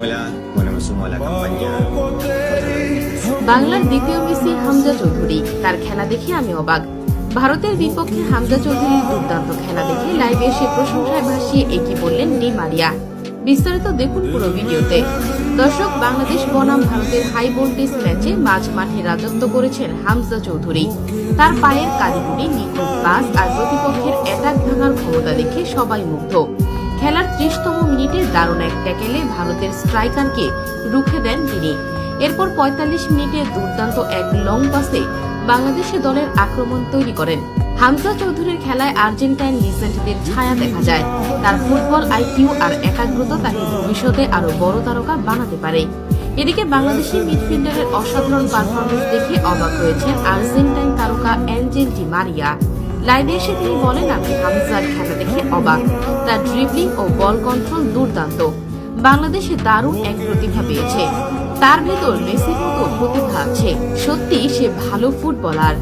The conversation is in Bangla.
Hola, bueno, me sumo a la campaña. বাংলার দ্বিতীয় মেসি হামজা চৌধুরী। তার খেলা দেখে আমি অবাক। ভারতের বিপক্ষে হামজা চৌধুরীর দুর্দান্ত খেলা দেখে লাইভে এসে প্রশংসায় ভাসিয়ে একই বললেন ডি মারিয়া। বিস্তারিত দেখুন পুরো ভিডিওতে। দর্শক, বাংলাদেশ বনাম ভারতের হাই ভোল্টেজ ম্যাচে মাঝ মাঠে রাজত্ব করেছেন হামজা চৌধুরী। তার পায়ের কারিগরি, নিখুঁত পাস আর প্রতিপক্ষের অ্যাটাক ভাঙার ক্ষমতা দেখে সবাই মুগ্ধ। খেলার ৩০তম মিনিটে দারুণ এক ট্যাকেলে ভারতের স্ট্রাইকারকে রুখে দেন তিনি। এরপর ৪৫ মিনিটে দুর্দান্ত এক লং পাসে বাংলাদেশি দলের আক্রমণ তৈরি করেন। হামজা চৌধুরীর খেলায় আর্জেন্টাইন লিজেন্ডদের ছায়া দেখা যায়। তার ফুটবল আইকিউ আর একাগ্রতা তাকে ভবিষ্যতে আরো বড় তারকা বানাতে পারে। এদিকে বাংলাদেশি মিডফিল্ডারের অসাধারণ পারফরমেন্স দেখে অবাক হয়েছেন আর্জেন্টাইন তারকা অ্যাঞ্জেল ডি মারিয়া। লাইভে এসে তিনি বলেন, আমি হামজার খেলা দেখে অবাক। তার ড্রিবলিং ও বল কন্ট্রোল দুর্দান্ত। বাংলাদেশে দারুণ এক প্রতিভা পেয়েছে। তার ভেতর মেসির মতো প্রতিভা আছে। সত্যি সে ভালো ফুটবলার।